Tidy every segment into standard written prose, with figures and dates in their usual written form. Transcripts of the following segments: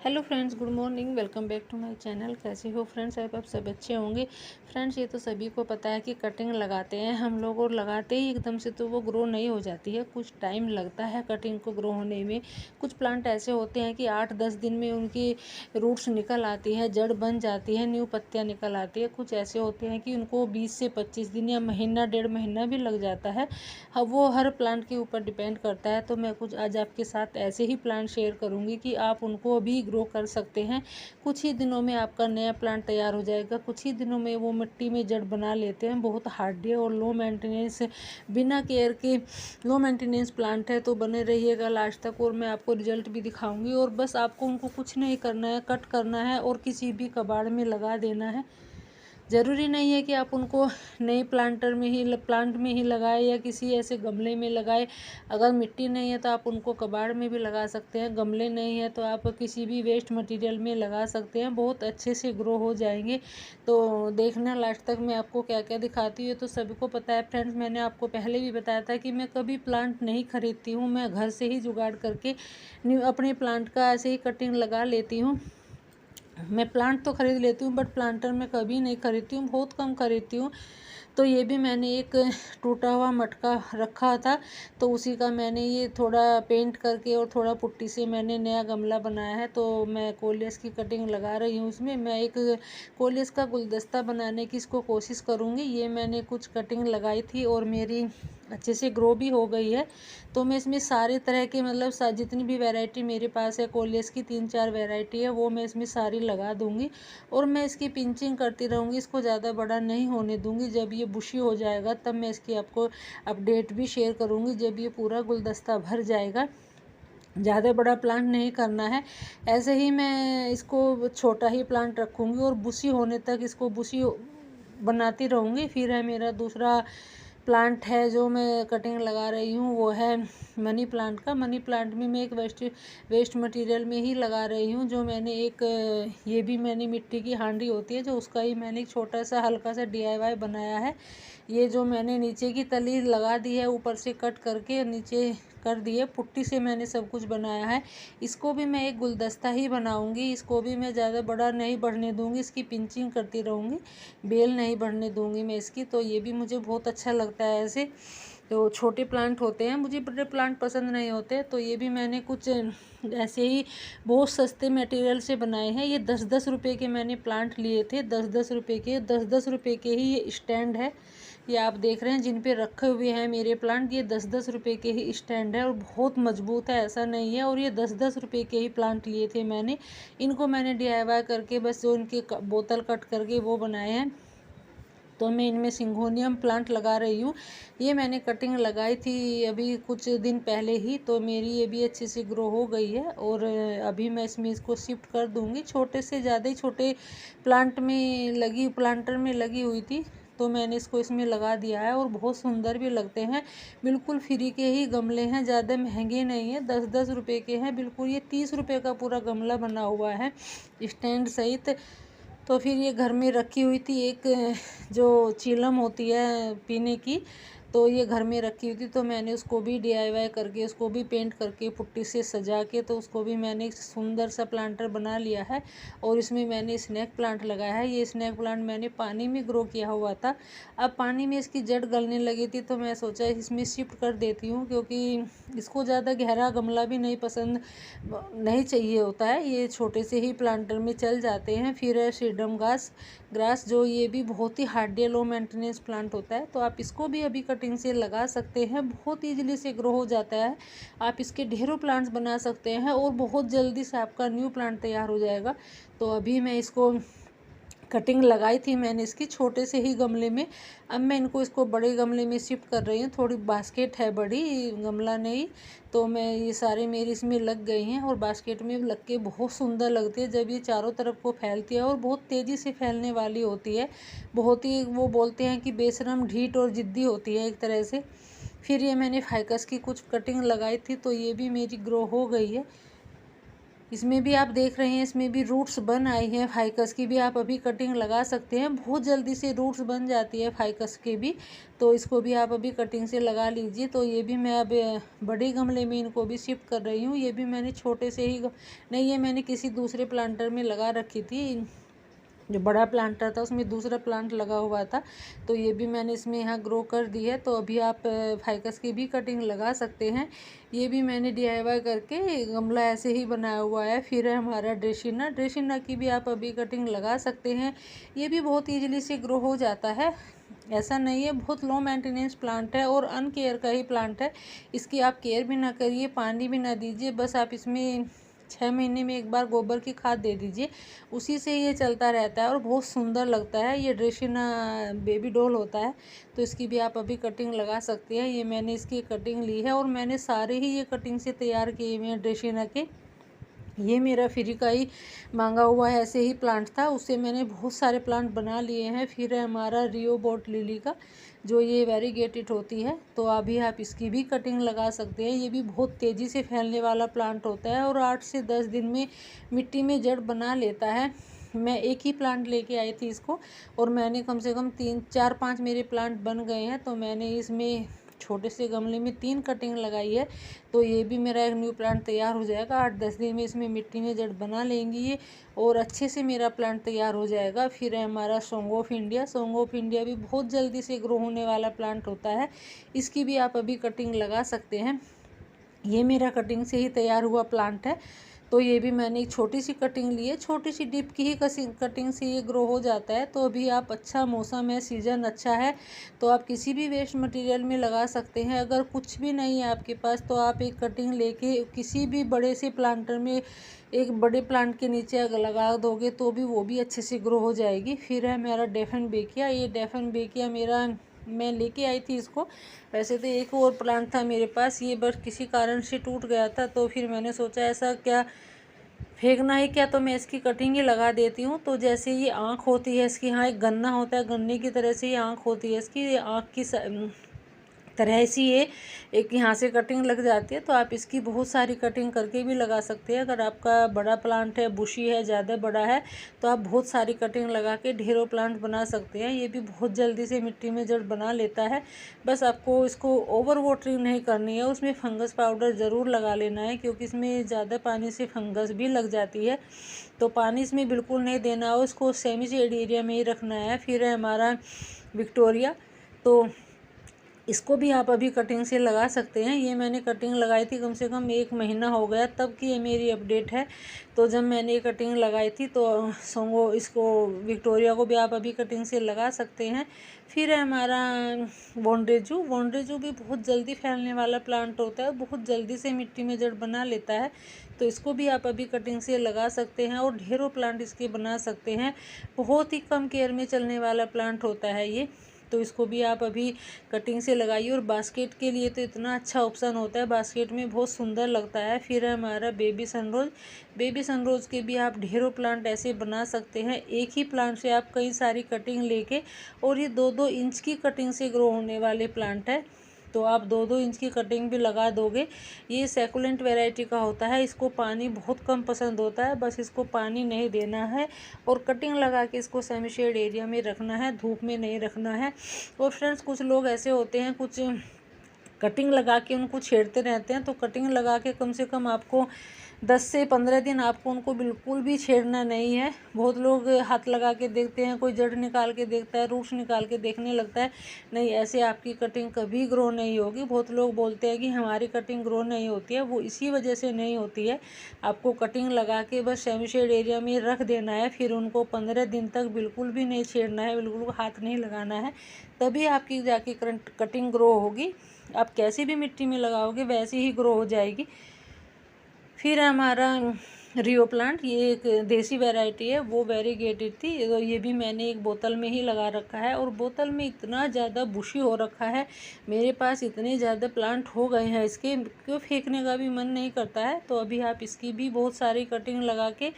Hello friends, good morning. Welcome back to my channel. कैसे हो friends? आप सब अच्छे होंगे। फ्रेंड्स, ये तो सभी को पता है कि कटिंग लगाते हैं हम लोग, और लगाते ही एकदम से तो वो ग्रो नहीं हो जाती है। कुछ टाइम लगता है कटिंग को ग्रो होने में। कुछ प्लांट ऐसे होते हैं कि 8-10 दिन में उनकी रूट्स निकल आती है, जड़ बन जाती है, न्यू पत्तियाँ निकल आती है। कुछ ऐसे होते हैं कि उनको 20 से 25 दिन या महीना 1.5 महीना भी लग जाता है। अब वो हर प्लांट के ऊपर डिपेंड करता है। तो मैं कुछ आज आपके साथ ऐसे ही प्लांट शेयर करूँगी कि आप उनको अभी ग्रो कर सकते हैं। कुछ ही दिनों में आपका नया प्लांट तैयार हो जाएगा। कुछ ही दिनों में वो मिट्टी में जड़ बना लेते हैं। बहुत हार्डी और लो मेंटेनेंस, बिना केयर के लो मेंटेनेंस प्लांट है। तो बने रहिएगा लास्ट तक, और मैं आपको रिजल्ट भी दिखाऊंगी। और बस आपको उनको कुछ नहीं करना है, कट करना है और किसी भी कबाड़ में लगा देना है। ज़रूरी नहीं है कि आप उनको नए प्लांट में ही लगाए या किसी ऐसे गमले में लगाए। अगर मिट्टी नहीं है तो आप उनको कबाड़ में भी लगा सकते हैं। गमले नहीं है तो आप किसी भी वेस्ट मटेरियल में लगा सकते हैं। बहुत अच्छे से ग्रो हो जाएंगे। तो देखना लास्ट तक मैं आपको क्या क्या दिखाती हूँ। तो सभी को पता है फ्रेंड्स, मैंने आपको पहले भी बताया था कि मैं कभी प्लांट नहीं खरीदती हूँ। मैं घर से ही जुगाड़ करके अपने प्लांट का ऐसे ही कटिंग लगा लेती हूँ। मैं प्लांट तो ख़रीद लेती हूँ, बट प्लांटर मैं कभी नहीं खरीदती हूँ, बहुत कम खरीदती हूँ। तो ये भी मैंने एक टूटा हुआ मटका रखा था, तो उसी का मैंने ये थोड़ा पेंट करके और थोड़ा पुट्टी से मैंने नया गमला बनाया है। तो मैं कोलियस की कटिंग लगा रही हूँ उसमें। मैं एक कोलियस का गुलदस्ता बनाने की इसको कोशिश करूँगी। ये मैंने कुछ कटिंग लगाई थी और मेरी अच्छे से ग्रो भी हो गई है। तो मैं इसमें सारे तरह के जितनी भी वैरायटी मेरे पास है, कोलियस की 3-4 वैरायटी है, वो मैं इसमें सारी लगा दूँगी। और मैं इसकी पिंचिंग करती रहूँगी, इसको ज़्यादा बड़ा नहीं होने दूँगी। जब ये बुशी हो जाएगा तब मैं इसकी आपको अपडेट भी शेयर करूँगी, जब ये पूरा गुलदस्ता भर जाएगा। ज़्यादा बड़ा प्लांट नहीं करना है। ऐसे ही मैं इसको छोटा ही प्लांट रखूँगी और बुशी होने तक इसको बुशी बनाती रहूँगी। फिर है मेरा दूसरा प्लांट है जो मैं कटिंग लगा रही हूँ, वो है मनी प्लांट का। मनी प्लांट में मैं एक वेस्ट मटेरियल में ही लगा रही हूँ। जो मैंने एक ये भी मैंने मिट्टी की हांडी होती है जो, उसका ही मैंने एक छोटा सा हल्का सा DIY बनाया है। ये जो मैंने नीचे की तली लगा दी है, ऊपर से कट करके नीचे कर दिए, पुट्टी से मैंने सब कुछ बनाया है। इसको भी मैं एक गुलदस्ता ही बनाऊंगी। इसको भी मैं ज़्यादा बड़ा नहीं बढ़ने दूंगी, इसकी पिंचिंग करती रहूँगी, बेल नहीं बढ़ने दूंगी मैं इसकी। तो ये भी मुझे बहुत अच्छा लगता है। ऐसे तो छोटे प्लांट होते हैं, मुझे बड़े प्लांट पसंद नहीं होते। तो ये भी मैंने कुछ ऐसे ही बहुत सस्ते मटेरियल से बनाए हैं। ये 10-10 रुपये के मैंने प्लांट लिए थे, 10-10 रुपये के। 10-10 रुपये के ही ये स्टैंड है, ये आप देख रहे हैं जिन पे रखे हुए हैं मेरे प्लांट। ये 10-10 रुपये के ही स्टैंड है और बहुत मजबूत है, ऐसा नहीं है। और ये 10-10 रुपये के ही प्लांट लिए थे मैंने। इनको मैंने DIY करके बस जो इनके बोतल कट करके वो बनाए हैं। तो मैं इनमें सिंगोनियम प्लांट लगा रही हूँ। ये मैंने कटिंग लगाई थी अभी कुछ दिन पहले ही, तो मेरी ये भी अच्छे से ग्रो हो गई है। और अभी मैं इसमें इसको शिफ्ट कर दूँगी। छोटे से ज़्यादा ही छोटे प्लांटर में लगी हुई थी, तो मैंने इसको इसमें लगा दिया है। और बहुत सुंदर भी लगते हैं। बिल्कुल फ्री के ही गमले हैं, ज़्यादा महंगे नहीं है, 10-10 रुपये के हैं बिल्कुल। ये 30 रुपये का पूरा गमला बना हुआ है स्टैंड सहित। तो फिर ये घर में रखी हुई थी एक जो चीलम होती है पीने की, तो ये घर में रखी हुई थी। तो मैंने उसको भी DIY करके, उसको भी पेंट करके पुट्टी से सजा के, तो उसको भी मैंने एक सुंदर सा प्लांटर बना लिया है। और इसमें मैंने स्नैक प्लांट लगाया है। ये स्नैक प्लांट मैंने पानी में ग्रो किया हुआ था। अब पानी में इसकी जड़ गलने लगी थी, तो मैं सोचा इसमें शिफ्ट कर देती हूँ, क्योंकि इसको ज़्यादा गहरा गमला भी नहीं चाहिए होता है। ये छोटे से ही प्लांटर में चल जाते हैं। फिर है सीडम ग्रास, जो ये भी बहुत ही हार्डी लो मेंटेनेंस प्लांट होता है। तो आप इसको भी अभी कटिंग से लगा सकते हैं, बहुत ईजिली से ग्रो हो जाता है। आप इसके ढेरों प्लांट्स बना सकते हैं और बहुत जल्दी से आपका न्यू प्लांट तैयार हो जाएगा। तो अभी मैं इसको कटिंग लगाई थी मैंने इसकी छोटे से ही गमले में। अब मैं इसको बड़े गमले में शिफ्ट कर रही हूँ। थोड़ी बास्केट है बड़ी, गमला नहीं। तो मैं ये सारे मेरी इसमें लग गई हैं, और बास्केट में लग के बहुत सुंदर लगती है जब ये चारों तरफ को फैलती है। और बहुत तेज़ी से फैलने वाली होती है, बहुत ही वो बोलते हैं कि बेशरम ढीठ और ज़िद्दी होती है एक तरह से। फिर ये मैंने फाइकस की कुछ कटिंग लगाई थी, तो ये भी मेरी ग्रो हो गई है। इसमें भी आप देख रहे हैं, इसमें भी रूट्स बन आई हैं। फाइकस की भी आप अभी कटिंग लगा सकते हैं, बहुत जल्दी से रूट्स बन जाती है फाइकस के भी। तो इसको भी आप अभी कटिंग से लगा लीजिए। तो ये भी मैं अब बड़े गमले में इनको भी शिफ्ट कर रही हूँ। ये भी मैंने छोटे से ही नहीं, ये मैंने किसी दूसरे प्लांटर में लगा रखी थी। जो बड़ा प्लांटर था उसमें दूसरा प्लांट लगा हुआ था, तो ये भी मैंने इसमें यहाँ ग्रो कर दी है। तो अभी आप फाइकस की भी कटिंग लगा सकते हैं। ये भी मैंने DIY करके गमला ऐसे ही बनाया हुआ है। फिर है हमारा ड्रेसिना, ड्रेसिना की भी आप अभी कटिंग लगा सकते हैं। ये भी बहुत ईजिली से ग्रो हो जाता है, ऐसा नहीं है। बहुत लो मेंटेनेंस प्लांट है और अनकेयर का ही प्लांट है। इसकी आप केयर भी ना करिए, पानी भी ना दीजिए, बस आप इसमें 6 महीने में एक बार गोबर की खाद दे दीजिए, उसी से ये चलता रहता है और बहुत सुंदर लगता है। ये ड्रेसिना बेबी डॉल होता है, तो इसकी भी आप अभी कटिंग लगा सकते हैं। ये मैंने इसकी कटिंग ली है और मैंने सारे ही ये कटिंग से तैयार किए हुए हैं ड्रेसिना के। ये मेरा फ्री का ही मांगा हुआ है, ऐसे ही प्लांट था, उससे मैंने बहुत सारे प्लांट बना लिए हैं। फिर है हमारा रियोबोट लिली का, जो ये वेरीगेटेड होती है, तो अभी आप इसकी भी कटिंग लगा सकते हैं। ये भी बहुत तेज़ी से फैलने वाला प्लांट होता है और 8 से 10 दिन में मिट्टी में जड़ बना लेता है। मैं एक ही प्लांट लेके आई थी इसको, और मैंने कम से कम 3 4 5 मेरे प्लांट बन गए हैं। तो मैंने इसमें छोटे से गमले में 3 कटिंग लगाई है। तो ये भी मेरा एक न्यू प्लांट तैयार हो जाएगा। 8-10 दिन में इसमें मिट्टी में जड़ बना लेंगी ये, और अच्छे से मेरा प्लांट तैयार हो जाएगा। फिर है हमारा song of India, song of India भी बहुत जल्दी से ग्रो होने वाला प्लांट होता है। इसकी भी आप अभी कटिंग लगा सकते हैं। ये मेरा कटिंग से ही तैयार हुआ प्लांट है। तो ये भी मैंने एक छोटी सी कटिंग ली है, छोटी सी डिप की ही कटिंग से ये ग्रो हो जाता है। तो अभी आप, अच्छा मौसम है, सीज़न अच्छा है, तो आप किसी भी वेस्ट मटेरियल में लगा सकते हैं। अगर कुछ भी नहीं है आपके पास, तो आप एक कटिंग लेके किसी भी बड़े से प्लांटर में, एक बड़े प्लांट के नीचे अगर लगा दोगे तो भी वो भी अच्छे से ग्रो हो जाएगी। फिर है मेरा डेफन बेकिया, ये डेफन बेकिया मेरा, मैं लेके आई थी इसको। वैसे तो एक और प्लांट था मेरे पास, ये बस किसी कारण से टूट गया था, तो फिर मैंने सोचा ऐसा क्या फेंकना है क्या, तो मैं इसकी कटिंग ही लगा देती हूँ। तो जैसे ये आँख होती है इसकी, यहाँ एक गन्ना होता है, गन्ने की तरह से ये आँख होती है इसकी, ये आँख की तरह सी ये एक यहाँ से कटिंग लग जाती है। तो आप इसकी बहुत सारी कटिंग करके भी लगा सकते हैं। अगर आपका बड़ा प्लांट है, बुशी है, ज़्यादा बड़ा है, तो आप बहुत सारी कटिंग लगा के ढेरों प्लांट बना सकते हैं। ये भी बहुत जल्दी से मिट्टी में जड़ बना लेता है। बस आपको इसको ओवर वाटरिंग नहीं करनी है, उसमें फंगस पाउडर ज़रूर लगा लेना है, क्योंकि इसमें ज़्यादा पानी से फंगस भी लग जाती है। तो पानी इसमें बिल्कुल नहीं देना हो, इसको सेमी शेड एरिया में ही रखना है। फिर है हमारा विक्टोरिया, तो इसको भी आप अभी कटिंग से लगा सकते हैं। ये मैंने कटिंग लगाई थी कम से कम 1 महीना हो गया, तब की ये मेरी अपडेट है। तो जब मैंने ये कटिंग लगाई थी, तो इसको विक्टोरिया को भी आप अभी कटिंग से लगा सकते हैं। फिर है हमारा वोंड्रेजू, वोंड्रेजू भी बहुत जल्दी फैलने वाला प्लांट होता है, बहुत जल्दी से मिट्टी में जड़ बना लेता है। तो इसको भी आप अभी कटिंग से लगा सकते हैं और ढेरों प्लांट इसके बना सकते हैं। बहुत ही कम केयर में चलने वाला प्लांट होता है ये, तो इसको भी आप अभी कटिंग से लगाइए। और बास्केट के लिए तो इतना अच्छा ऑप्शन होता है, बास्केट में बहुत सुंदर लगता है। फिर है हमारा बेबी सनरोज, बेबी सनरोज के भी आप ढेरों प्लांट ऐसे बना सकते हैं। एक ही प्लांट से आप कई सारी कटिंग लेके, और ये 2-2 इंच की कटिंग से ग्रो होने वाले प्लांट है, तो आप 2-2 इंच की कटिंग भी लगा दोगे। ये सैकुलेंट वैरायटी का होता है, इसको पानी बहुत कम पसंद होता है, बस इसको पानी नहीं देना है और कटिंग लगा के इसको सेमी शेड एरिया में रखना है, धूप में नहीं रखना है। और फ्रेंड्स, कुछ लोग ऐसे होते हैं, कुछ कटिंग लगा के उनको छेड़ते रहते हैं। तो कटिंग लगा के कम से कम आपको 10 से 15 दिन आपको उनको बिल्कुल भी छेड़ना नहीं है। बहुत लोग हाथ लगा के देखते हैं, कोई जड़ निकाल के देखता है, रूट्स निकाल के देखने लगता है, नहीं, ऐसे आपकी कटिंग कभी ग्रो नहीं होगी। बहुत लोग बोलते हैं कि हमारी कटिंग ग्रो नहीं होती है, वो इसी वजह से नहीं होती है। आपको कटिंग लगा के बस सेमी शेड एरिया में रख देना है, फिर उनको 15 दिन तक बिल्कुल भी नहीं छेड़ना है, बिल्कुल हाथ नहीं लगाना है, तभी आपकी जाके कटिंग ग्रो होगी। आप कैसी भी मिट्टी में लगाओगे वैसे ही ग्रो हो जाएगी। फिर हमारा रियो प्लांट, ये एक देसी वैरायटी है, वो वेरीगेटेड थी, तो ये भी मैंने एक बोतल में ही लगा रखा है। और बोतल में इतना ज़्यादा बुशी हो रखा है, मेरे पास इतने ज़्यादा प्लांट हो गए हैं इसके, क्यों फेंकने का भी मन नहीं करता है। तो अभी आप इसकी भी बहुत सारी कटिंग लगा के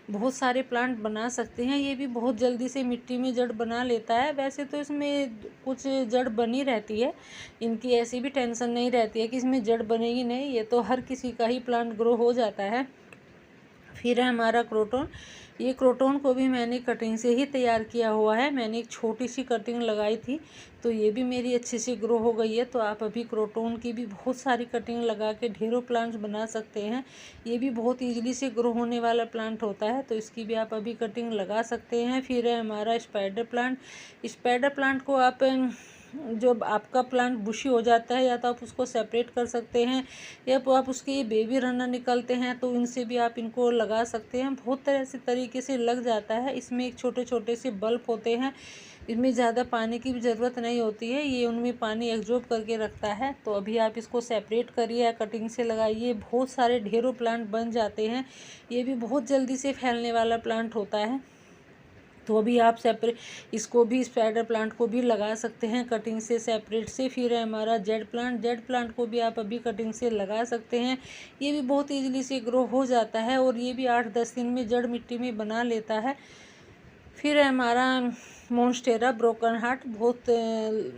बहुत सारे प्लांट बना सकते हैं। ये भी बहुत जल्दी से मिट्टी में जड़ बना लेता है। वैसे तो इसमें कुछ जड़ बनी रहती है, इनकी ऐसी भी टेंशन नहीं रहती है कि इसमें जड़ बनेगी नहीं, ये तो हर किसी का ही प्लांट ग्रो हो जाता है। फिर है हमारा क्रोटॉन। ये क्रोटॉन को भी मैंने कटिंग से ही तैयार किया हुआ है। मैंने एक छोटी सी कटिंग लगाई थी तो ये भी मेरी अच्छे से ग्रो हो गई है। तो आप अभी क्रोटॉन की भी बहुत सारी कटिंग लगा के ढेरों प्लांट्स बना सकते हैं। ये भी बहुत ईजिली से ग्रो होने वाला प्लांट होता है, तो इसकी भी आप अभी कटिंग लगा सकते हैं। फिर है हमारा स्पाइडर प्लांट। स्पाइडर प्लांट को आप जो आपका प्लांट बुशी हो जाता है या तो आप उसको सेपरेट कर सकते हैं, या तो आप उसके बेबी रनर निकलते हैं तो इनसे भी आप इनको लगा सकते हैं। बहुत तरह से तरीके से लग जाता है। इसमें एक छोटे छोटे से बल्ब होते हैं, इसमें ज़्यादा पानी की भी ज़रूरत नहीं होती है, ये उनमें पानी एब्जॉर्ब करके रखता है। तो अभी आप इसको सेपरेट करिए या कटिंग से लगाइए, बहुत सारे ढेरों प्लांट बन जाते हैं। ये भी बहुत जल्दी से फैलने वाला प्लांट होता है। तो अभी आप सेपरेट इसको भी, स्पाइडर प्लांट को भी लगा सकते हैं कटिंग से सेपरेट से। फिर है हमारा जेड प्लांट। जेड प्लांट को भी आप अभी कटिंग से लगा सकते हैं। ये भी बहुत ईजिली से ग्रो हो जाता है और ये भी 8-10 दिन में जड़ मिट्टी में बना लेता है। फिर है हमारा मोन्स्टेरा ब्रोकन हार्ट। बहुत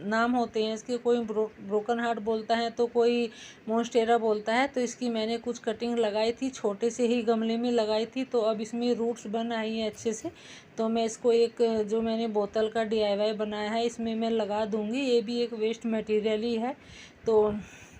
नाम होते हैं इसके, कोई ब्रोकन हार्ट बोलता है तो कोई मोन्स्टेरा बोलता है। तो इसकी मैंने कुछ कटिंग लगाई थी, छोटे से ही गमले में लगाई थी, तो अब इसमें रूट्स बन आई हैं अच्छे से। तो मैं इसको एक जो मैंने बोतल का DIY बनाया है इसमें मैं लगा दूंगी। ये भी एक वेस्ट मटेरियल ही है, तो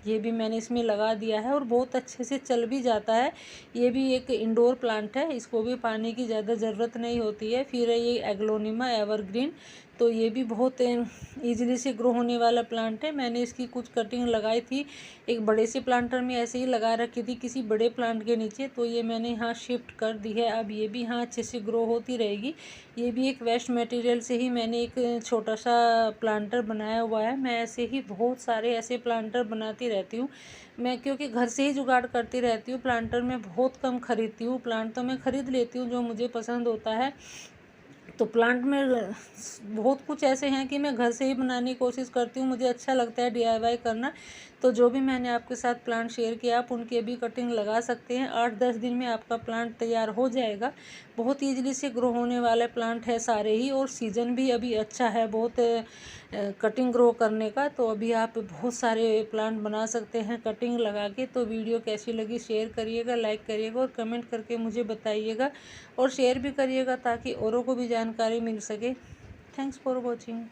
ये भी मैंने इसमें लगा दिया है और बहुत अच्छे से चल भी जाता है। ये भी एक इंडोर प्लांट है, इसको भी पानी की ज़्यादा ज़रूरत नहीं होती है। फिर है ये एग्लोनिमा एवरग्रीन। तो ये भी बहुत ईजिली से ग्रो होने वाला प्लांट है। मैंने इसकी कुछ कटिंग लगाई थी, एक बड़े से प्लांटर में ऐसे ही लगा रखी थी किसी बड़े प्लांट के नीचे, तो ये मैंने यहाँ शिफ्ट कर दी है। अब ये भी यहाँ अच्छे से ग्रो होती रहेगी। ये भी एक वेस्ट मटेरियल से ही मैंने एक छोटा सा प्लांटर बनाया हुआ है। मैं ऐसे ही बहुत सारे ऐसे प्लांटर बनाती रहती हूँ मैं, क्योंकि घर से ही जुगाड़ करती रहती हूँ। प्लांटर मैं बहुत कम खरीदती हूँ, प्लांट तो मैं खरीद लेती हूँ जो मुझे पसंद होता है। तो प्लांट में बहुत कुछ ऐसे हैं कि मैं घर से ही बनाने की कोशिश करती हूँ, मुझे अच्छा लगता है DIY करना। तो जो भी मैंने आपके साथ प्लांट शेयर किया आप उनकी भी कटिंग लगा सकते हैं। 8-10 दिन में आपका प्लांट तैयार हो जाएगा। बहुत ईजिली से ग्रो होने वाले प्लांट है सारे ही, और सीज़न भी अभी अच्छा है बहुत कटिंग ग्रो करने का। तो अभी आप बहुत सारे प्लांट बना सकते हैं कटिंग लगा के। तो वीडियो कैसी लगी शेयर करिएगा, लाइक करिएगा और कमेंट करके मुझे बताइएगा, और शेयर भी करिएगा ताकि औरों को भी जानकारी मिल सके। Thanks for watching.